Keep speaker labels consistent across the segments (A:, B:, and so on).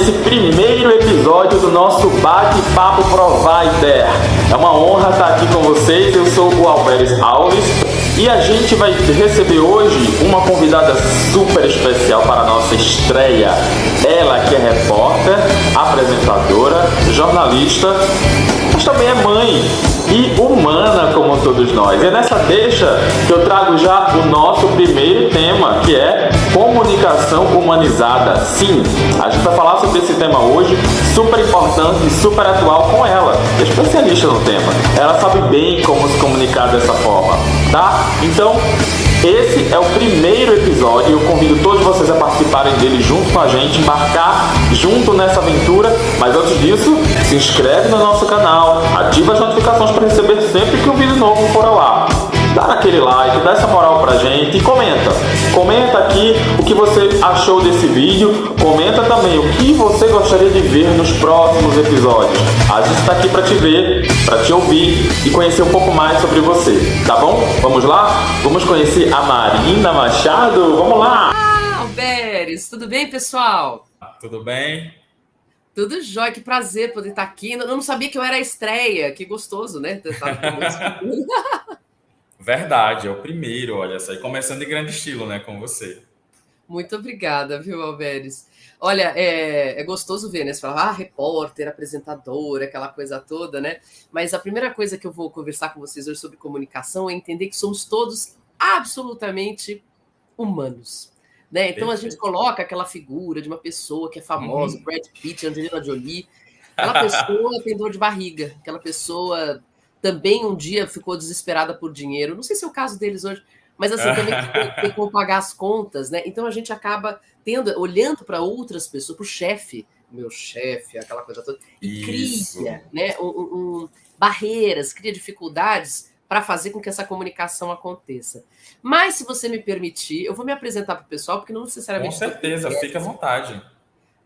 A: esse primeiro episódio do nosso Bate-Papo Provider. É uma honra estar aqui com vocês. Eu sou o Alberes Alves e a gente vai receber hoje uma convidada super especial para a nossa estreia. Ela que é repórter, apresentadora, jornalista, mas também é mãe e humana como todos nós. É nessa deixa que eu trago já o nosso primeiro tema, que é comunicação humanizada. Sim, a gente vai falar sobre esse tema hoje, super importante e super atual com ela, especialista no tema. Ela sabe bem como se comunicar dessa forma, tá? Então, esse é o primeiro episódio e eu convido todos vocês a participarem dele junto com a gente, embarcar junto nessa aventura. Mas antes disso, se inscreve no nosso canal, ativa as notificações para receber sempre que um vídeo novo for ao ar. Dá aquele like, dá essa moral pra gente e comenta. Comenta aqui o que você achou desse vídeo. Comenta também o que você gostaria de ver nos próximos episódios. A gente está aqui para te ver, para te ouvir e conhecer um pouco mais sobre você. Tá bom? Vamos lá? Vamos conhecer a Marina Machado? Vamos lá!
B: Alberes, tudo bem, pessoal?
A: Tudo bem?
B: Tudo jóia, que prazer poder estar aqui. Eu não sabia que eu era a estreia. Que gostoso, né?
A: Verdade, é o primeiro, olha só. E começando em grande estilo, né, com você.
B: Muito obrigada, viu, Alberes? Olha, é gostoso ver, né? Você fala, repórter, apresentadora, aquela coisa toda, né? Mas a primeira coisa que eu vou conversar com vocês hoje sobre comunicação é entender que somos todos absolutamente humanos, né? Então a gente coloca aquela figura de uma pessoa que é famosa, Brad Pitt, Angelina Jolie, aquela pessoa tem dor de barriga, aquela pessoa também um dia ficou desesperada por dinheiro. Não sei se é o caso deles hoje, mas assim, também tem como pagar as contas, né? Então a gente acaba olhando para outras pessoas, para o chefe, meu chefe, aquela coisa toda, e cria, né, barreiras, cria dificuldades para fazer com que essa comunicação aconteça. Mas, se você me permitir, eu vou me apresentar para o pessoal, porque não necessariamente...
A: Com certeza, fique à vontade.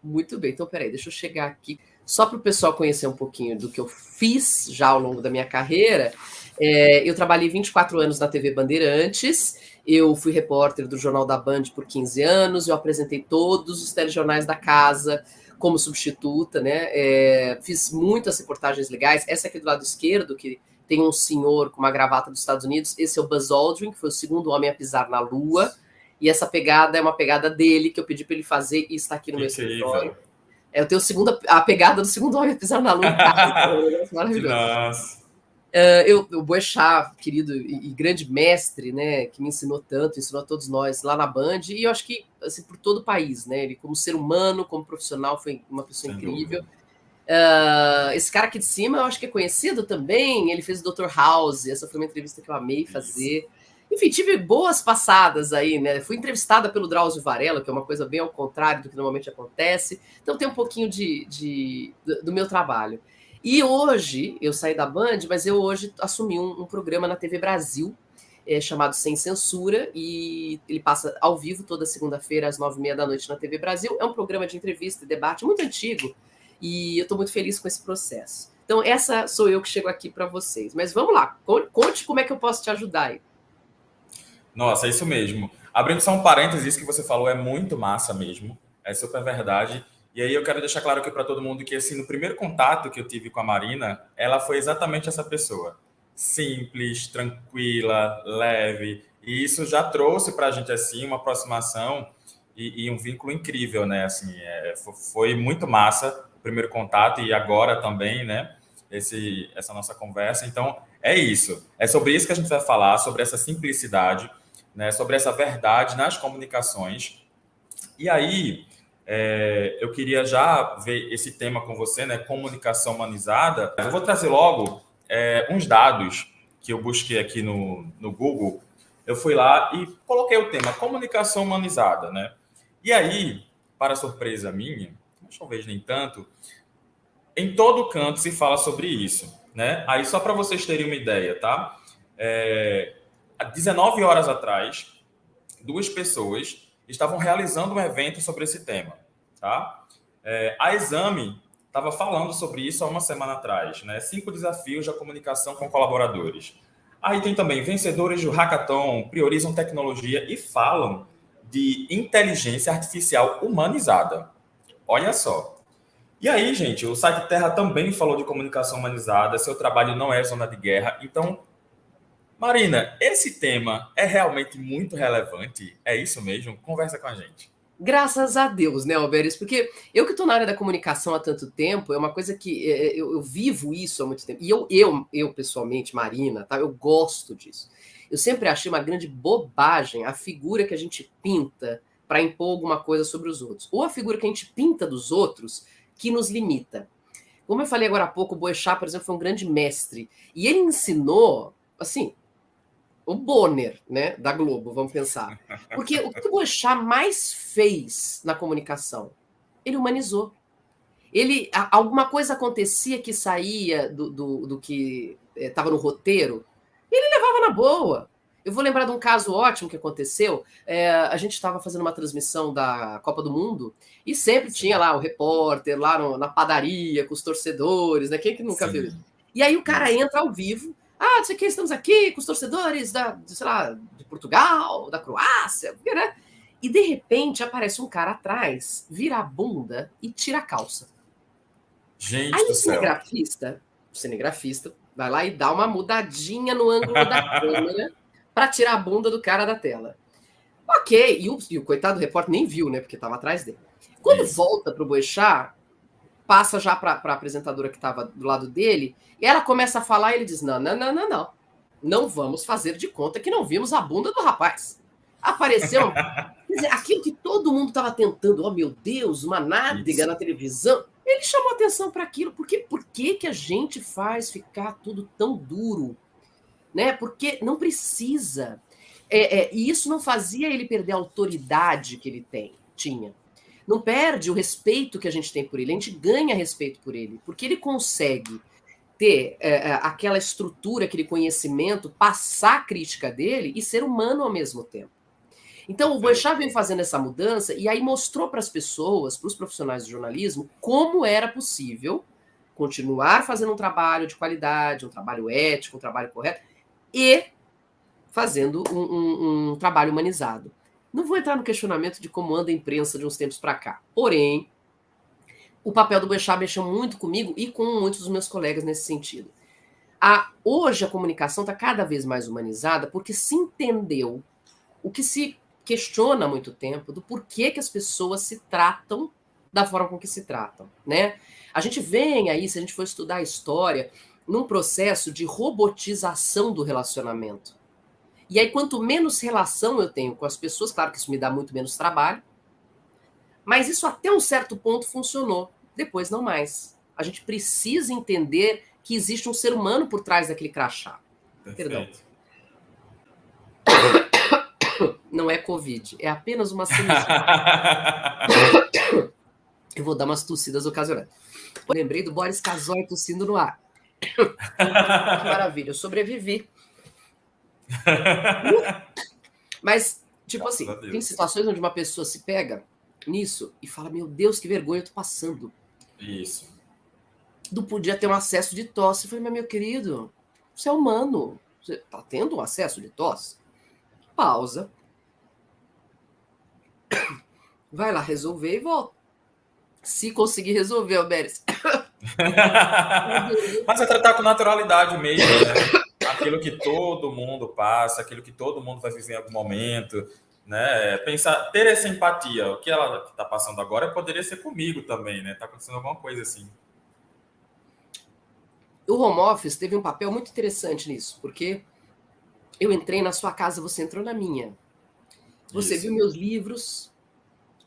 B: Muito bem, então peraí, deixa eu chegar aqui. Só para o pessoal conhecer um pouquinho do que eu fiz já ao longo da minha carreira, eu trabalhei 24 anos na TV Bandeirantes, eu fui repórter do Jornal da Band por 15 anos, eu apresentei todos os telejornais da casa como substituta, né? Fiz muitas reportagens legais. Essa aqui do lado esquerdo, que tem um senhor com uma gravata dos Estados Unidos, esse é o Buzz Aldrin, que foi o segundo homem a pisar na Lua, e essa pegada é uma pegada dele, que eu pedi para ele fazer e está aqui no meu escritório. Eu tenho a pegada do segundo homem a pisar na Lua. Maravilhoso. Nossa. O Boechat, querido e grande mestre, né, que me ensinou tanto, ensinou a todos nós lá na Band, e eu acho que assim, por todo o país, né, ele como ser humano, como profissional, foi uma pessoa incrível. Esse cara aqui de cima, eu acho que é conhecido também, ele fez o Dr. House, essa foi uma entrevista que eu amei fazer. Enfim, tive boas passadas aí, né? Fui entrevistada pelo Drauzio Varela, que é uma coisa bem ao contrário do que normalmente acontece. Então tem um pouquinho do meu trabalho. E hoje, eu saí da Band, mas eu hoje assumi um programa na TV Brasil, chamado Sem Censura, e ele passa ao vivo toda segunda-feira, às 9h30 da noite na TV Brasil. É um programa de entrevista e debate muito antigo, e eu estou muito feliz com esse processo. Então, essa sou eu que chego aqui para vocês. Mas vamos lá, conte como é que eu posso te ajudar aí.
A: Nossa, é isso mesmo. Abrindo só um parênteses, isso que você falou é muito massa mesmo. É super verdade. E aí eu quero deixar claro aqui para todo mundo que, assim, no primeiro contato que eu tive com a Marina, ela foi exatamente essa pessoa. Simples, tranquila, leve. E isso já trouxe para a gente, assim, uma aproximação e um vínculo incrível, né? Assim, foi muito massa o primeiro contato e agora também, né? Essa nossa conversa. Então, é isso. É sobre isso que a gente vai falar, sobre essa simplicidade, né, sobre essa verdade nas comunicações. E aí, eu queria já ver esse tema com você, né, comunicação humanizada. Eu vou trazer logo uns dados que eu busquei aqui no Google. Eu fui lá e coloquei o tema comunicação humanizada, né? E aí, para surpresa minha, talvez nem tanto, em todo canto se fala sobre isso, né? Aí, só para vocês terem uma ideia, tá? Há 19 horas atrás, 2 pessoas estavam realizando um evento sobre esse tema, tá? A Exame estava falando sobre isso há uma semana atrás, né? 5 desafios da comunicação com colaboradores. Aí tem também vencedores do Hackathon, priorizam tecnologia e falam de inteligência artificial humanizada. Olha só. E aí, gente, o site Terra também falou de comunicação humanizada, seu trabalho não é zona de guerra. Então, Marina, esse tema é realmente muito relevante? É isso mesmo? Conversa com a gente.
B: Graças a Deus, né, Alberes? Porque eu que estou na área da comunicação há tanto tempo, é uma coisa que eu vivo isso há muito tempo. E eu pessoalmente, Marina, tá? Eu gosto disso. Eu sempre achei uma grande bobagem a figura que a gente pinta para impor alguma coisa sobre os outros. Ou a figura que a gente pinta dos outros que nos limita. Como eu falei agora há pouco, o Boechat, por exemplo, foi um grande mestre. E ele ensinou, assim, o Bonner, né, da Globo, vamos pensar. Porque o que o Boechat mais fez na comunicação? Ele humanizou. Alguma coisa acontecia que saía do que estava no roteiro, ele levava na boa. Eu vou lembrar de um caso ótimo que aconteceu. A gente estava fazendo uma transmissão da Copa do Mundo e sempre tinha
A: Sim,
B: lá o repórter, lá na padaria, com os torcedores, né? Quem que nunca viu isso?
A: sim,
B: E aí o cara
A: isso.
B: entra ao vivo. Ah, não sei o que, estamos aqui com os torcedores sei lá, de Portugal, da Croácia, né? E de repente aparece um cara atrás, vira a bunda e tira a calça. Aí
A: Gente do céu.
B: o cinegrafista vai lá e dá uma mudadinha no ângulo da câmera para tirar a bunda do cara da tela. Ok, e o coitado do repórter nem viu, né? Porque estava atrás dele. Quando
A: Isso.
B: volta pro Boechat, passa já para a apresentadora que estava do lado dele, e ela começa a falar e ele diz: não, não, não, não, não. Não vamos fazer de conta que não vimos a bunda do rapaz. Apareceu. Quer dizer, aquilo que todo mundo estava tentando, oh meu Deus, uma nádega
A: Isso.
B: na televisão, ele chamou atenção para aquilo. Por que a gente faz ficar tudo tão duro? Né? Porque não precisa. E isso não fazia ele perder a autoridade que ele tinha. Não perde o respeito que a gente tem por ele, a gente ganha respeito por ele, porque ele consegue ter aquela estrutura, aquele conhecimento, passar a crítica dele e ser humano ao mesmo tempo. Então, o
A: Perfeito.
B: Boechat veio fazendo essa mudança e aí mostrou para as pessoas, para os profissionais do jornalismo, como era possível continuar fazendo um trabalho de qualidade, um trabalho ético, um trabalho correto, e fazendo um trabalho humanizado. Não vou entrar no questionamento de como anda a imprensa de uns tempos para cá. Porém, o papel do Boechat mexeu muito comigo e com muitos dos meus colegas nesse sentido. Hoje a comunicação está cada vez mais humanizada porque se entendeu o que se questiona há muito tempo do porquê que as pessoas se tratam da forma com que se tratam, né? A gente vem aí, se a gente for estudar a história, num processo de robotização do relacionamento. E aí, quanto menos relação eu tenho com as pessoas, claro que isso me dá muito menos trabalho, mas isso até um certo ponto funcionou. Depois não mais. A gente precisa entender que existe um ser humano por trás daquele crachá. Perdão.
A: Perfeito.
B: Não é Covid, é apenas uma sinusite. Eu vou dar umas tossidas ocasionais. Eu lembrei do Boris Casoy tossindo no ar. Que maravilha, eu sobrevivi. Mas, tipo
A: Graças a
B: assim, tem
A: Deus.
B: situações onde uma pessoa se pega nisso e fala: Meu Deus, que vergonha eu tô passando.
A: Isso.
B: Não podia ter um acesso de tosse. Eu falei: Mas meu querido, você é humano. Você tá tendo um acesso de tosse? Pausa. Vai lá resolver e volta. Se conseguir resolver, Alberes.
A: Mas é tratar com naturalidade mesmo, né? Aquilo que todo mundo passa, aquilo que todo mundo vai viver em algum momento, né? Pensar, ter essa empatia. O que ela está passando agora poderia ser comigo também, né? Tá acontecendo alguma coisa assim.
B: O home office teve um papel muito interessante nisso, porque eu entrei na sua casa, você entrou na minha. Você
A: Isso.
B: viu meus livros,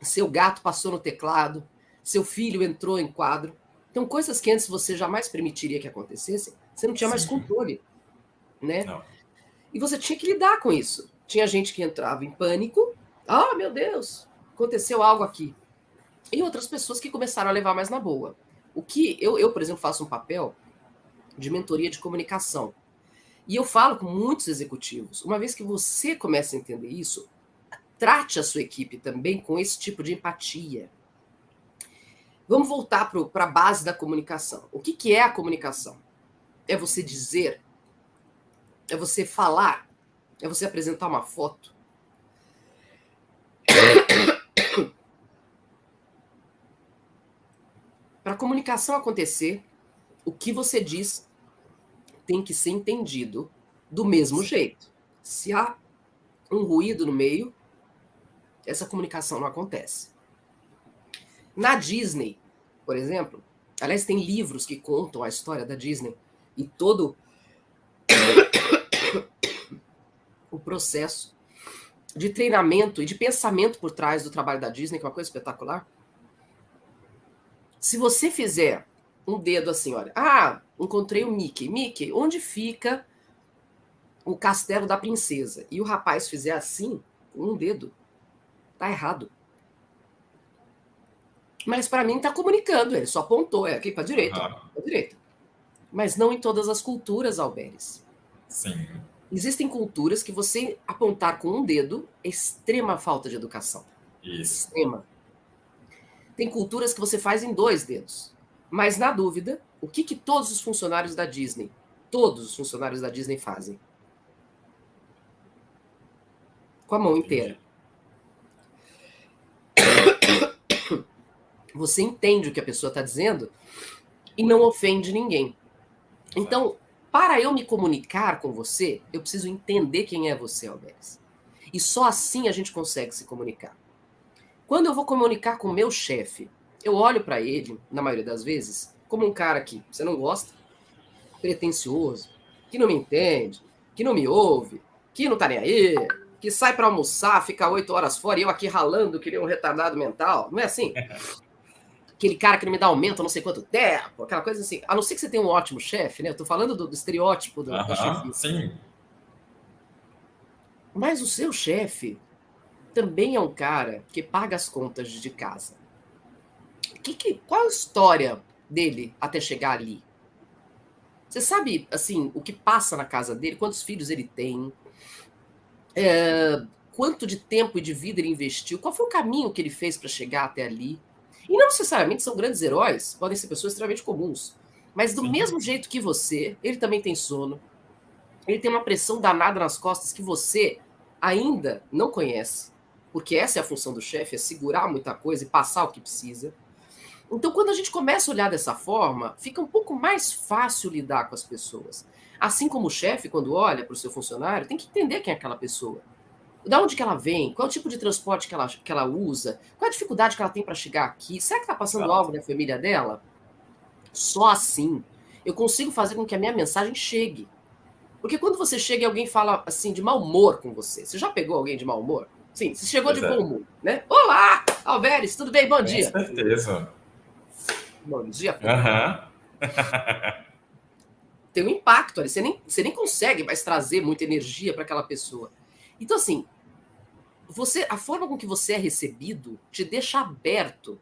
B: seu gato passou no teclado, seu filho entrou em quadro. Então, coisas que antes você jamais permitiria que acontecessem, você não tinha mais
A: Sim.
B: controle, né?
A: Não.
B: E você tinha que lidar com isso. Tinha gente que entrava em pânico. Ah, meu Deus, aconteceu algo aqui. E outras pessoas que começaram a levar mais na boa. O que eu, por exemplo, faço um papel de mentoria de comunicação. E eu falo com muitos executivos. Uma vez que você começa a entender isso, trate a sua equipe também com esse tipo de empatia. Vamos voltar para a base da comunicação. O que é a comunicação? É você dizer, é você falar, é você apresentar uma foto. Para a comunicação acontecer, o que você diz tem que ser entendido do mesmo jeito. Se há um ruído no meio, essa comunicação não acontece. Na Disney, por exemplo, aliás, tem livros que contam a história da Disney e todo o processo de treinamento e de pensamento por trás do trabalho da Disney, que é uma coisa espetacular. Se você fizer um dedo assim, olha, encontrei o Mickey. Mickey, onde fica o castelo da princesa? E o rapaz fizer assim, com um dedo, tá errado. Mas para mim tá comunicando, ele só apontou, aqui para direita, para direita. Mas não em todas as culturas, Alberes.
A: Sim.
B: Existem culturas que você apontar com um dedo é extrema falta de educação.
A: Isso.
B: Extrema. Tem culturas que você faz em 2 dedos. Mas, na dúvida, o que todos os funcionários da Disney, fazem? Com a mão inteira. Você entende o que a pessoa está dizendo e não ofende ninguém. Então, para eu me comunicar com você, eu preciso entender quem é você, Alberes. E só assim a gente consegue se comunicar. Quando eu vou comunicar com o meu chefe, eu olho para ele, na maioria das vezes, como um cara que você não gosta, pretencioso, que não me entende, que não me ouve, que não tá nem aí, que sai para almoçar, fica 8 horas fora e eu aqui ralando que nem um retardado mental. Não é assim? Aquele cara que não me dá aumento há não sei quanto tempo, aquela coisa assim. A não ser que você tenha um ótimo chefe, né? Eu tô falando do estereótipo da chefia.
A: Sim.
B: Mas o seu chefe também é um cara que paga as contas de casa. Qual a história dele até chegar ali? Você sabe, assim, o que passa na casa dele, quantos filhos ele tem, quanto de tempo e de vida ele investiu, qual foi o caminho que ele fez para chegar até ali? E não necessariamente são grandes heróis, podem ser pessoas extremamente comuns. Mas do mesmo jeito que você, ele também tem sono, ele tem uma pressão danada nas costas que você ainda não conhece, porque essa é a função do chefe, é segurar muita coisa e passar o que precisa. Então, quando a gente começa a olhar dessa forma, fica um pouco mais fácil lidar com as pessoas. Assim como o chefe, quando olha para o seu funcionário, tem que entender quem é aquela pessoa. Da onde que ela vem? Qual é o tipo de transporte que ela usa? Qual é a dificuldade que ela tem para chegar aqui? Será que está passando algo na família dela? Só assim eu consigo fazer com que a minha mensagem chegue. Porque quando você chega e alguém fala assim de mau humor com você, você já pegou alguém de mau humor? Sim, você chegou de bom humor, né? Olá, Alberes, tudo bem? Bom dia.
A: Com certeza.
B: Bom dia. Tem um impacto ali, você nem consegue mais trazer muita energia para aquela pessoa. Então, assim, a forma com que você é recebido te deixa aberto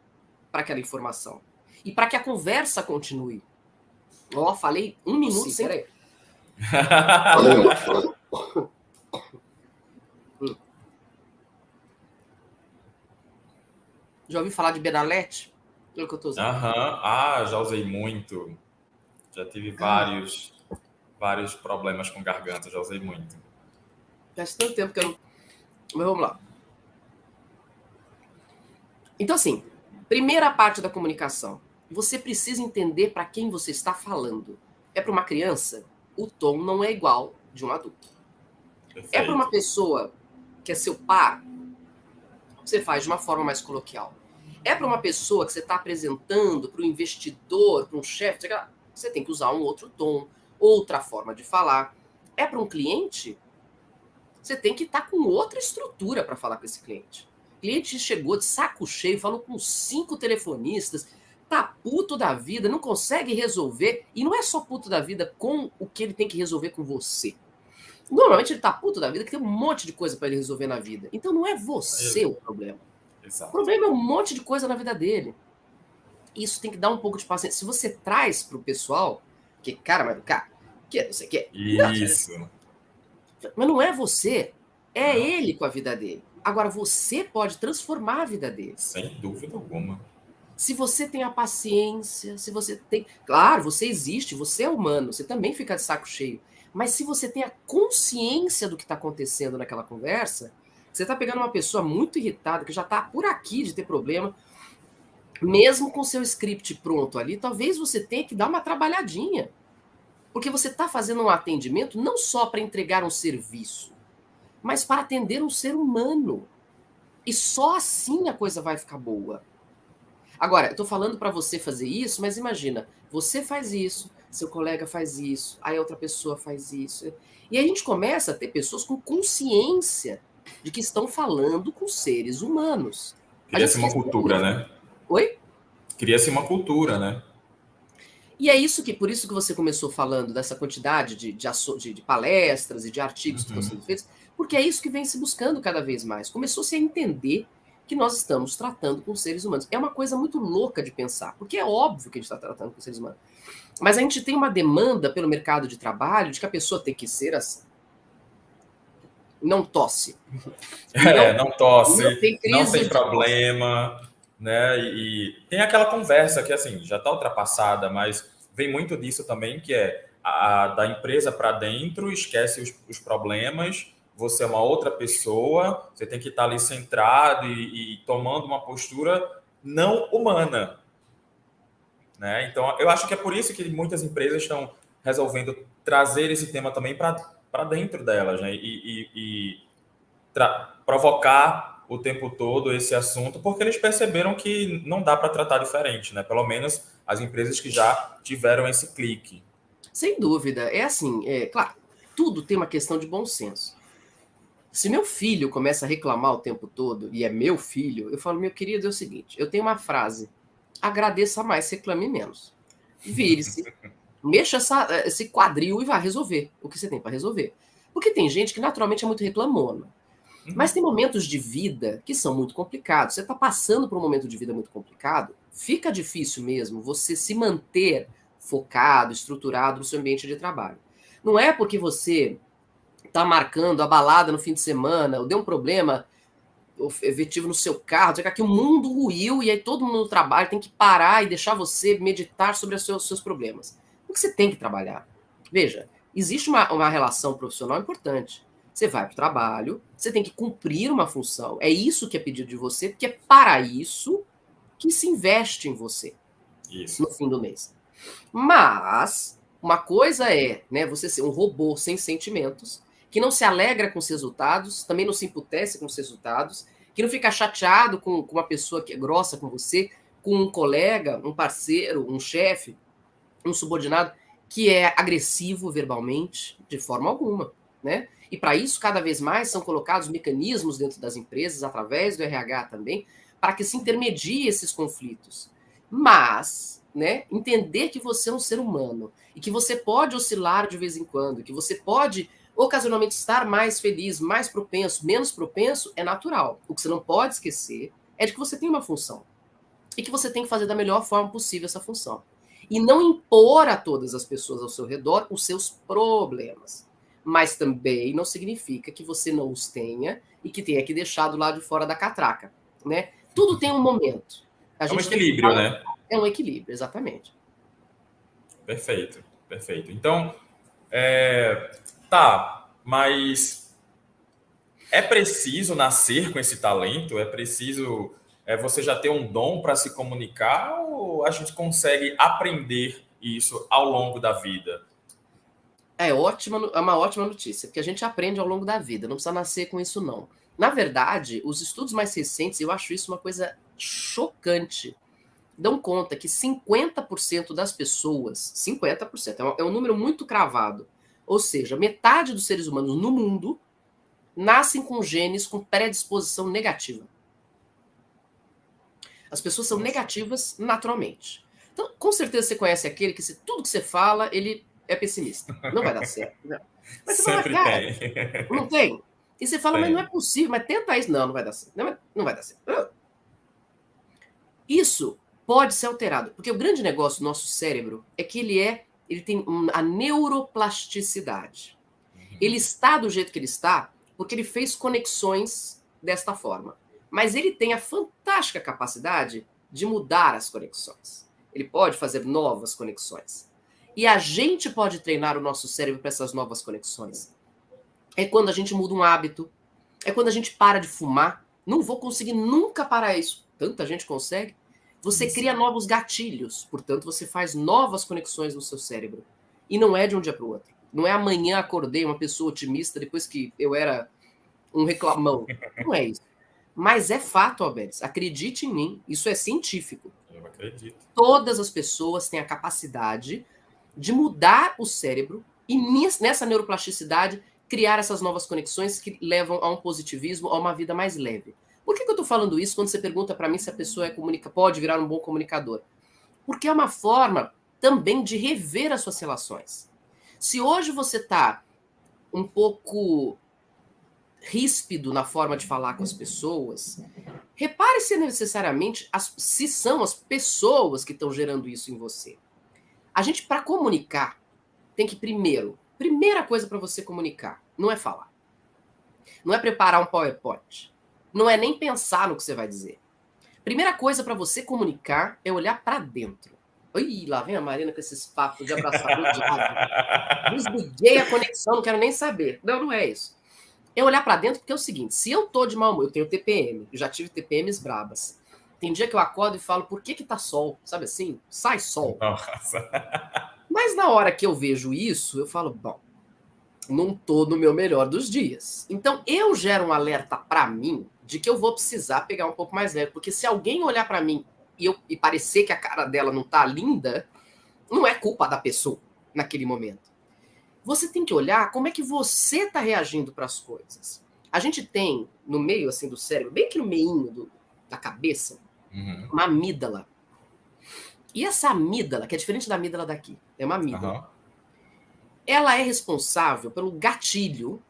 B: para aquela informação. E para que a conversa continue. Falei 1 minuto sem... Peraí. Já ouviu falar de Benalete? É o que eu tô usando.
A: Já usei muito. Já tive vários problemas com garganta, já usei muito.
B: Faz tanto tempo que eu não... Mas vamos lá. Então, assim, primeira parte da comunicação. Você precisa entender para quem você está falando. É para uma criança? O tom não é igual de um adulto. Perfeito. É para uma pessoa que é seu par? Você faz de uma forma mais coloquial. É para uma pessoa que você está apresentando para um investidor, para um chefe, você tem que usar um outro tom, outra forma de falar. É para um cliente? Você tem que estar com outra estrutura para falar com esse cliente. O cliente chegou de saco cheio, falou com 5 telefonistas, tá puto da vida, não consegue resolver, e não é só puto da vida com o que ele tem que resolver com você. Normalmente ele tá puto da vida que tem um monte de coisa para ele resolver na vida. Então não é você o problema. Exato. O problema é um monte de coisa na vida dele. Isso tem que dar um pouco de paciência. Se você traz pro pessoal, que cara, mas cara, que não sei o que.
A: Isso.
B: Mas não é você, é ele com a vida dele. Agora você pode transformar a vida dele.
A: Sem dúvida alguma.
B: Se você tem a paciência, se você tem... Claro, você existe, você é humano, você também fica de saco cheio. Mas se você tem a consciência do que está acontecendo naquela conversa, você está pegando uma pessoa muito irritada, que já está por aqui de ter problema, Mesmo com seu script pronto ali, talvez você tenha que dar uma trabalhadinha. Porque você está fazendo um atendimento não só para entregar um serviço, mas para atender um ser humano. E só assim a coisa vai ficar boa. Agora, eu estou falando para você fazer isso, mas imagina, você faz isso, seu colega faz isso, aí outra pessoa faz isso. E aí a gente começa a ter pessoas com consciência de que estão falando com seres humanos. A gente
A: Cria-se uma
B: esquece
A: cultura,
B: isso.
A: né?
B: Oi?
A: Cria-se uma cultura, né?
B: E é isso que, por isso que você começou falando dessa quantidade de palestras e de artigos que estão sendo feitos, porque é isso que vem se buscando cada vez mais. Começou-se a entender que nós estamos tratando com seres humanos. É uma coisa muito louca de pensar, porque é óbvio que a gente está tratando com seres humanos. Mas a gente tem uma demanda pelo mercado de trabalho de que a pessoa tem que ser assim. Não tosse.
A: Não tosse,
B: Não tem
A: não
B: crise
A: tem
B: de tosse.
A: problema, né? E tem aquela conversa que, assim, já está ultrapassada, mas vem muito disso também, que é da empresa para dentro, esquece os problemas, você é uma outra pessoa, você tem que estar ali centrado e tomando uma postura não humana, né? Então, eu acho que é por isso que muitas empresas estão resolvendo trazer esse tema também para dentro delas, né? E provocar o tempo todo esse assunto, porque eles perceberam que não dá para tratar diferente, né? Pelo menos as empresas que já tiveram esse clique.
B: Sem dúvida. É assim, claro, tudo tem uma questão de bom senso. Se meu filho começa a reclamar o tempo todo, e é meu filho, eu falo, meu querido, é o seguinte, eu tenho uma frase, agradeça mais, reclame menos. Vire-se, mexa esse quadril e vá resolver o que você tem para resolver. Porque tem gente que naturalmente é muito reclamona. Mas tem momentos de vida que são muito complicados. Você está passando por um momento de vida muito complicado, fica difícil mesmo você se manter focado, estruturado no seu ambiente de trabalho. Não é porque você está marcando a balada no fim de semana, ou deu um problema efetivo no seu carro, que o mundo ruiu e aí todo mundo no trabalho tem que parar e deixar você meditar sobre os seus problemas. Porque você tem que trabalhar. Veja, existe uma relação profissional importante. Você vai para o trabalho, você tem que cumprir uma função. É isso que é pedido de você, porque é para isso que se investe em você
A: Isso.
B: no fim do mês. Mas uma coisa é, né, você ser um robô sem sentimentos, que não se alegra com os resultados, também não se emputece com os resultados, que não fica chateado com uma pessoa que é grossa com você, com um colega, um parceiro, um chefe, um subordinado que é agressivo verbalmente, de forma alguma, né? E para isso, cada vez mais são colocados mecanismos dentro das empresas, através do RH também, para que se intermedie esses conflitos. Mas, né, entender que você é um ser humano e que você pode oscilar de vez em quando, que você pode ocasionalmente estar mais feliz, mais propenso, menos propenso, é natural. O que você não pode esquecer é de que você tem uma função e que você tem que fazer da melhor forma possível essa função. E não impor a todas as pessoas ao seu redor os seus problemas. Mas também não significa que você não os tenha e que tenha que deixar do lado de fora da catraca, né? Tudo tem um momento. A
A: É um
B: gente tem que
A: equilíbrio, né?
B: é um equilíbrio, exatamente.
A: Perfeito, perfeito. Então, mas é preciso nascer com esse talento? É preciso você já ter um dom para se comunicar ou a gente consegue aprender isso ao longo da vida?
B: É uma ótima notícia, porque a gente aprende ao longo da vida, não precisa nascer com isso, não. Na verdade, os estudos mais recentes, eu acho isso uma coisa chocante, dão conta que 50% das pessoas, 50%, é um número muito cravado, ou seja, metade dos seres humanos no mundo nascem com genes com predisposição negativa. As pessoas são negativas naturalmente. Então, com certeza você conhece aquele que, se tudo que você fala, ele é pessimista. Não vai dar certo. Não. Mas você fala,
A: Sempre
B: cara,
A: tem.
B: não tem? E você fala, mas não é
A: Tem.
B: possível, mas tenta isso. Não, não vai dar certo. Não vai dar certo. Isso pode ser alterado, porque o grande negócio do nosso cérebro é que ele tem a neuroplasticidade. Ele está do jeito que ele está porque ele fez conexões desta forma. Mas ele tem a fantástica capacidade de mudar as conexões. Ele pode fazer novas conexões. E a gente pode treinar o nosso cérebro para essas novas conexões. É quando a gente muda um hábito, é quando a gente para de fumar. Não vou conseguir nunca parar isso. Tanta gente consegue. Você
A: Isso.
B: cria novos gatilhos, portanto, você faz novas conexões no seu cérebro. E não é de um dia para o outro. Não é amanhã acordei uma pessoa otimista depois que eu era um reclamão. Não é isso. Mas é fato, Alberto. Acredite em mim, isso é científico.
A: Eu acredito.
B: Todas as pessoas têm a capacidade de mudar o cérebro e nessa neuroplasticidade criar essas novas conexões que levam a um positivismo, a uma vida mais leve. Por que eu estou falando isso quando você pergunta para mim se a pessoa pode virar um bom comunicador? Porque é uma forma também de rever as suas relações. Se hoje você está um pouco ríspido na forma de falar com as pessoas, repare se necessariamente se são as pessoas que estão gerando isso em você. A gente, para comunicar, tem que primeira coisa para você comunicar, não é falar. Não é preparar um PowerPoint. Não é nem pensar no que você vai dizer. Primeira coisa para você comunicar é olhar para dentro. Ih, lá vem a Marina com esses papos de abraçador de diabo. Desliguei a conexão, não quero nem saber. Não, não é isso. É olhar para dentro porque é o seguinte, se eu tô de mau humor, eu tenho TPM, eu já tive TPMs brabas. Tem dia que eu acordo e falo, por que tá sol? Sabe assim? Sai sol.
A: Nossa.
B: Mas na hora que eu vejo isso, eu falo, bom, não tô no meu melhor dos dias. Então eu gero um alerta para mim de que eu vou precisar pegar um pouco mais leve, porque se alguém olhar para mim e parecer que a cara dela não tá linda, não é culpa da pessoa naquele momento. Você tem que olhar como é que você está reagindo para as coisas. A gente tem no meio assim do cérebro, bem aqui no meinho da cabeça, uma amígdala. E essa amígdala, que é diferente da amígdala daqui, é uma amígdala. Ela é responsável pelo gatilho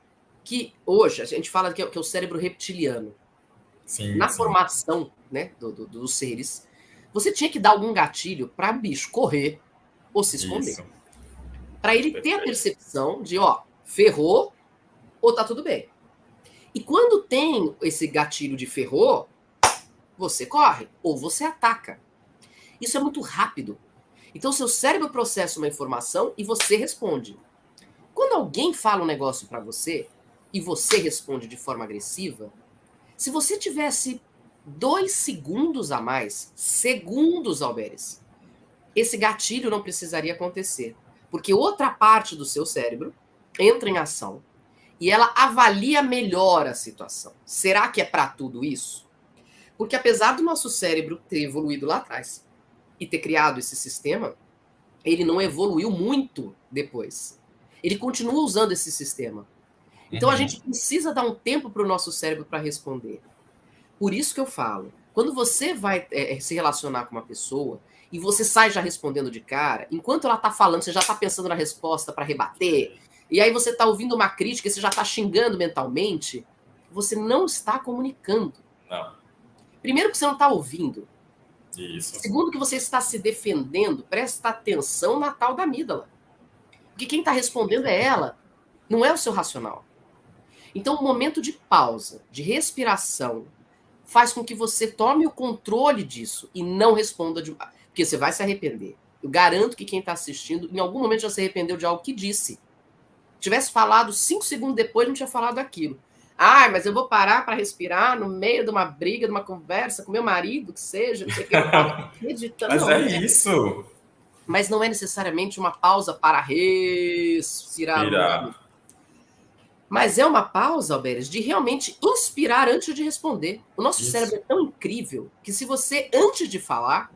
B: que hoje a gente fala que é o cérebro reptiliano.
A: Sim,
B: Na
A: sim.
B: formação, né, dos seres, você tinha que dar algum gatilho para o bicho correr ou se esconder. Para ele ter a percepção de, ó, ferrou ou tá tudo bem. E quando tem esse gatilho de ferrou, você corre ou você ataca. Isso é muito rápido. Então, seu cérebro processa uma informação e você responde. Quando alguém fala um negócio para você e você responde de forma agressiva, se você tivesse 2 segundos a mais, segundos, Alberes, esse gatilho não precisaria acontecer. Porque outra parte do seu cérebro entra em ação e ela avalia melhor a situação. Será que é para tudo isso? Porque apesar do nosso cérebro ter evoluído lá atrás e ter criado esse sistema, ele não evoluiu muito depois. Ele continua usando esse sistema. Então a gente precisa dar um tempo para o nosso cérebro para responder. Por isso que eu falo, quando você vai se relacionar com uma pessoa e você sai já respondendo de cara, enquanto ela tá falando, você já tá pensando na resposta para rebater, e aí você tá ouvindo uma crítica e você já tá xingando mentalmente, você não está comunicando.
A: Não.
B: Primeiro que você não tá ouvindo.
A: Isso.
B: Segundo que você está se defendendo, presta atenção na tal da amígdala. Porque quem tá respondendo é ela, não é o seu racional. Então, o momento de pausa, de respiração, faz com que você tome o controle disso e não responda de... Porque você vai se arrepender. Eu garanto que quem está assistindo, em algum momento já se arrependeu de algo que disse. Tivesse falado 5 segundos depois, não tinha falado aquilo. Ah, mas eu vou parar para respirar no meio de uma briga, de uma conversa com meu marido, que seja, não sei o que. Eu tava acreditando.
A: Mas não, é isso.
B: Mas não é necessariamente uma pausa para respirar. Mas é uma pausa, Alberes, de realmente inspirar antes de responder. O nosso cérebro é tão incrível que se você, antes de falar,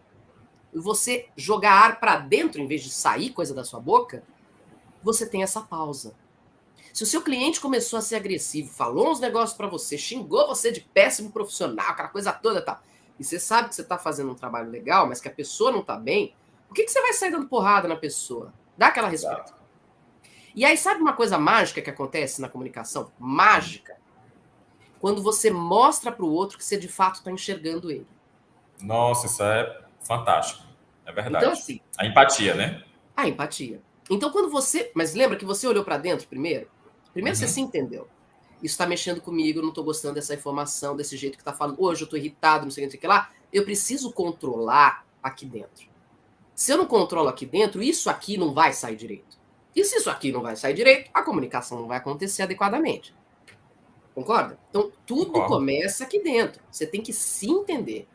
B: você jogar ar para dentro em vez de sair coisa da sua boca, você tem essa pausa. Se o seu cliente começou a ser agressivo, falou uns negócios para você, xingou você de péssimo profissional, aquela coisa toda e tal, e você sabe que você está fazendo um trabalho legal, mas que a pessoa não está bem, por que você vai sair dando porrada na pessoa? Dá aquela resposta. E aí, sabe uma coisa mágica que acontece na comunicação? Mágica. Quando você mostra para o outro que você de fato está enxergando ele.
A: Nossa, isso é fantástico. É verdade.
B: Então, assim...
A: A empatia, né?
B: A empatia. Então, quando você... Mas lembra que você olhou para dentro primeiro? Primeiro você se entendeu. Isso está mexendo comigo, eu não estou gostando dessa informação, desse jeito que está falando. Hoje eu estou irritado, não sei o que lá. Eu preciso controlar aqui dentro. Se eu não controlo aqui dentro, isso aqui não vai sair direito. E se isso aqui não vai sair direito, a comunicação não vai acontecer adequadamente. Concorda? Então, tudo começa aqui dentro. Você tem que se entender.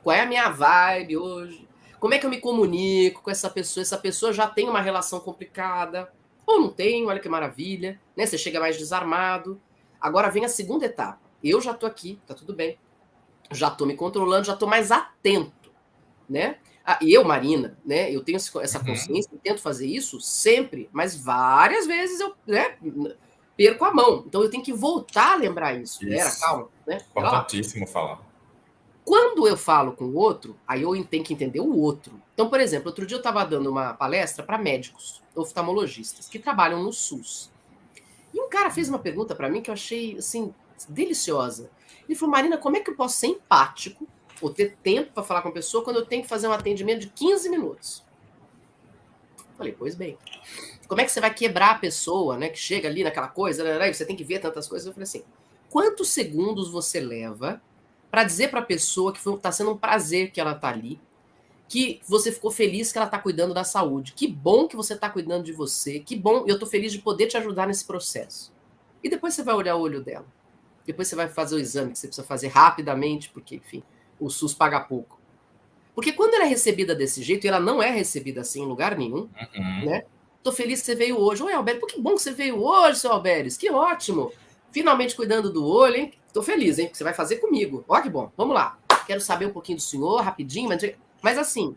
B: Qual é a minha vibe hoje? Como é que eu me comunico com essa pessoa? Essa pessoa já tem uma relação complicada ou não tem? Olha que maravilha, né? Você chega mais desarmado. Agora vem a segunda etapa. Eu já tô aqui, tá tudo bem. Já tô me controlando, já tô mais atento, né? E eu, Marina, né? Eu tenho essa consciência, eu tento fazer isso sempre, mas várias vezes eu, né, perco a mão. Então eu tenho que voltar a lembrar isso. Pera,
A: Isso.
B: calma, né? Pera lá.
A: Importantíssimo falar.
B: Quando eu falo com o outro, aí eu tenho que entender o outro. Então, por exemplo, outro dia eu estava dando uma palestra para médicos, oftalmologistas, que trabalham no SUS. E um cara fez uma pergunta para mim que eu achei, assim, deliciosa. Ele falou, Marina, como é que eu posso ser empático ou ter tempo para falar com a pessoa quando eu tenho que fazer um atendimento de 15 minutos? Eu falei, pois bem. Como é que você vai quebrar a pessoa, né, que chega ali naquela coisa, né, você tem que ver tantas coisas? Eu falei assim, quantos segundos você leva para dizer para a pessoa que está sendo um prazer que ela está ali, que você ficou feliz que ela está cuidando da saúde, que bom que você está cuidando de você, que bom, eu estou feliz de poder te ajudar nesse processo. E depois você vai olhar o olho dela. Depois você vai fazer o exame que você precisa fazer rapidamente, porque, enfim, o SUS paga pouco. Porque quando ela é recebida desse jeito, e ela não é recebida assim em lugar nenhum, né? Tô feliz que você veio hoje. Oi, Alberes, que bom que você veio hoje, seu Alberes. Que ótimo. Finalmente cuidando do olho, hein? Tô feliz, hein? Que você vai fazer comigo. Ó, que bom. Vamos lá. Quero saber um pouquinho do senhor, rapidinho, mas assim.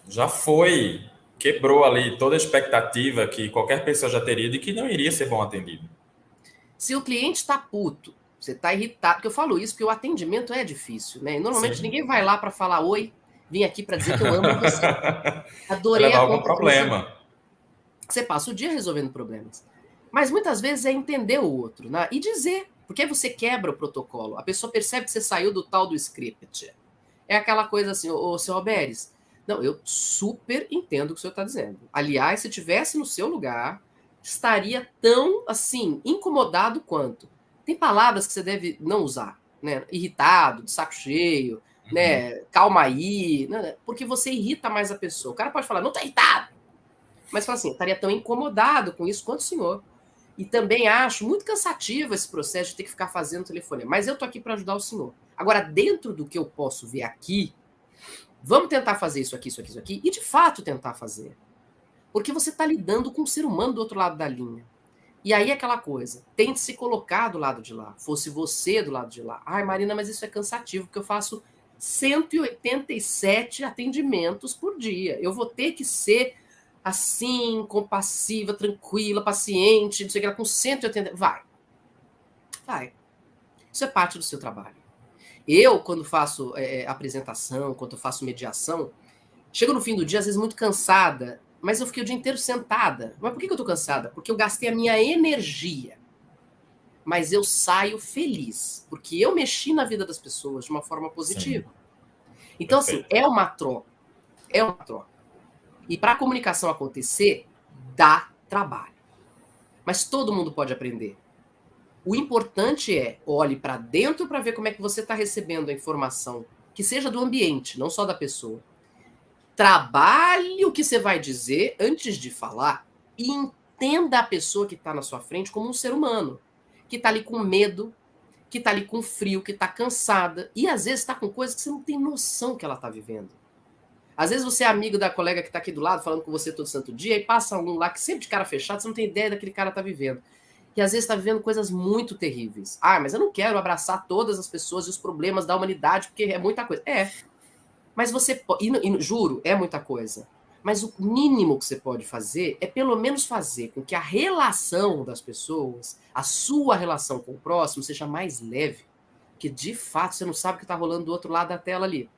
A: Já foi. Quebrou ali toda a expectativa que qualquer pessoa já teria de que não iria ser bom atendido.
B: Se o cliente tá puto, você tá irritado, porque eu falo isso porque o atendimento é difícil, né? E normalmente
A: Sim.
B: ninguém vai lá para falar oi, vim aqui para dizer que eu amo você.
A: Vai
B: Adorei
A: levar
B: a
A: algum
B: conta que você deu.
A: problema.
B: Você passa o dia resolvendo problemas. Mas muitas vezes é entender o outro, né? E dizer, porque aí você quebra o protocolo. A pessoa percebe que você saiu do tal do script. É aquela coisa assim, ô seu Alberes, não, eu super entendo o que o senhor está dizendo. Aliás, se tivesse no seu lugar, estaria tão, assim, incomodado quanto. Tem palavras que você deve não usar, né? Irritado, de saco cheio, né? Calma aí, né? Porque você irrita mais a pessoa. O cara pode falar, não tá irritado, mas fala assim, estaria tão incomodado com isso quanto o senhor. E também acho muito cansativo esse processo de ter que ficar fazendo telefone. Mas eu tô aqui para ajudar o senhor. Agora, dentro do que eu posso ver aqui, vamos tentar fazer isso aqui, isso aqui, isso aqui, e de fato tentar fazer. Porque você está lidando com um ser humano do outro lado da linha. E aí aquela coisa, tente se colocar do lado de lá. Fosse você do lado de lá. Ai, Marina, mas isso é cansativo, porque eu faço 187 atendimentos por dia. Eu vou ter que ser assim, compassiva, tranquila, paciente, não sei o que, com 180. Vai. Isso é parte do seu trabalho. Eu, quando faço apresentação, quando eu faço mediação, chego no fim do dia, às vezes, muito cansada, mas eu fiquei o dia inteiro sentada. Mas por que eu tô cansada? Porque eu gastei a minha energia. Mas eu saio feliz, porque eu mexi na vida das pessoas de uma forma
A: Sim,
B: positiva. Então, assim,
A: perfeito.
B: é uma troca. É uma troca. E para a comunicação acontecer, dá trabalho. Mas todo mundo pode aprender. O importante é olhe para dentro para ver como é que você está recebendo a informação, que seja do ambiente, não só da pessoa. Trabalhe o que você vai dizer antes de falar e entenda a pessoa que está na sua frente como um ser humano, que está ali com medo, que está ali com frio, que está cansada e às vezes está com coisas que você não tem noção que ela está vivendo. Às vezes você é amigo da colega que está aqui do lado, falando com você todo santo dia, e passa um lá que sempre de cara fechado, você não tem ideia daquele cara tá vivendo. E às vezes está vivendo coisas muito terríveis. Ah, mas eu não quero abraçar todas as pessoas e os problemas da humanidade, porque é muita coisa. É, mas você pode, e juro, é muita coisa. Mas o mínimo que você pode fazer é pelo menos fazer com que a relação das pessoas, a sua relação com o próximo, seja mais leve. Porque de fato você não sabe o que está rolando do outro lado da tela ali,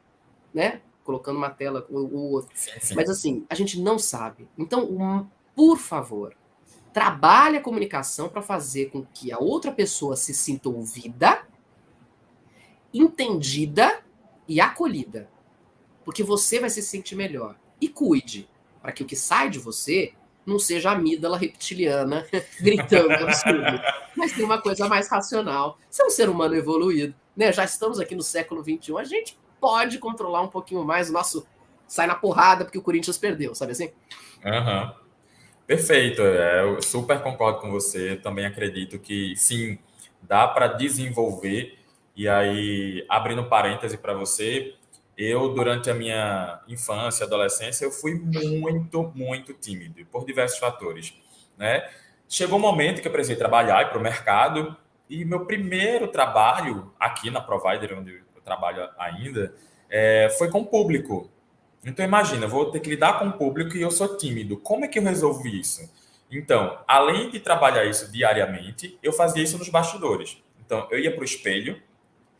B: né? Colocando uma tela o outro.
A: Sim, sim.
B: Mas assim, a gente não sabe. Então, por favor, trabalhe a comunicação para fazer com que a outra pessoa se sinta ouvida, entendida e acolhida. Porque você vai se sentir melhor. E cuide, para que o que sai de você não seja a amígdala reptiliana gritando absurdo, mas tem uma coisa mais racional. Você é um ser humano evoluído, né? Já estamos aqui no século XXI, a gente pode controlar um pouquinho mais o nosso sai na porrada porque o Corinthians perdeu, sabe assim?
A: Aham. Perfeito, eu super concordo com você. Também acredito que sim, dá para desenvolver. E aí, abrindo parêntese para você, Eu, durante a minha infância, adolescência, eu fui muito, muito tímido, por diversos fatores, né? Chegou um momento que eu precisei trabalhar, ir para o mercado, e meu primeiro trabalho aqui na Provider, onde eu trabalho ainda, foi com o público. Então, imagina, eu vou ter que lidar com o público e eu sou tímido. Como é que eu resolvo isso? Então, além de trabalhar isso diariamente, eu fazia isso nos bastidores. Então, eu ia para o espelho,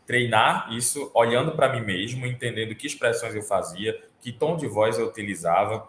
A: treinar isso olhando para mim mesmo, entendendo que expressões eu fazia, que tom de voz eu utilizava,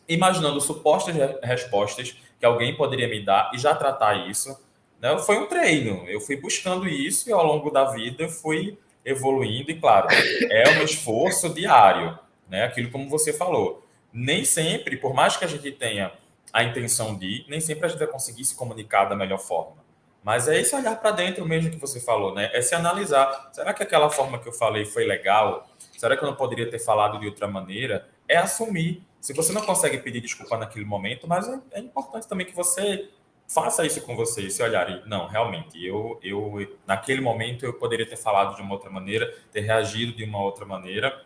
A: imaginando supostas respostas que alguém poderia me dar e já tratar isso. Né? Foi um treino, eu fui buscando isso e ao longo da vida eu fui evoluindo e, claro, é um esforço diário, né? Aquilo como você falou. Nem sempre, por mais que a gente tenha a intenção de ir, nem sempre a gente vai conseguir se comunicar da melhor forma. Mas é esse olhar para dentro mesmo que você falou, né? É se analisar. Será que aquela forma que eu falei foi legal? Será que eu não poderia ter falado de outra maneira? É assumir. Se você não consegue pedir desculpa naquele momento, mas é importante também que você faça isso com você, esse olhar. E, não, realmente, naquele momento eu poderia ter falado de uma outra maneira, ter reagido de uma outra maneira.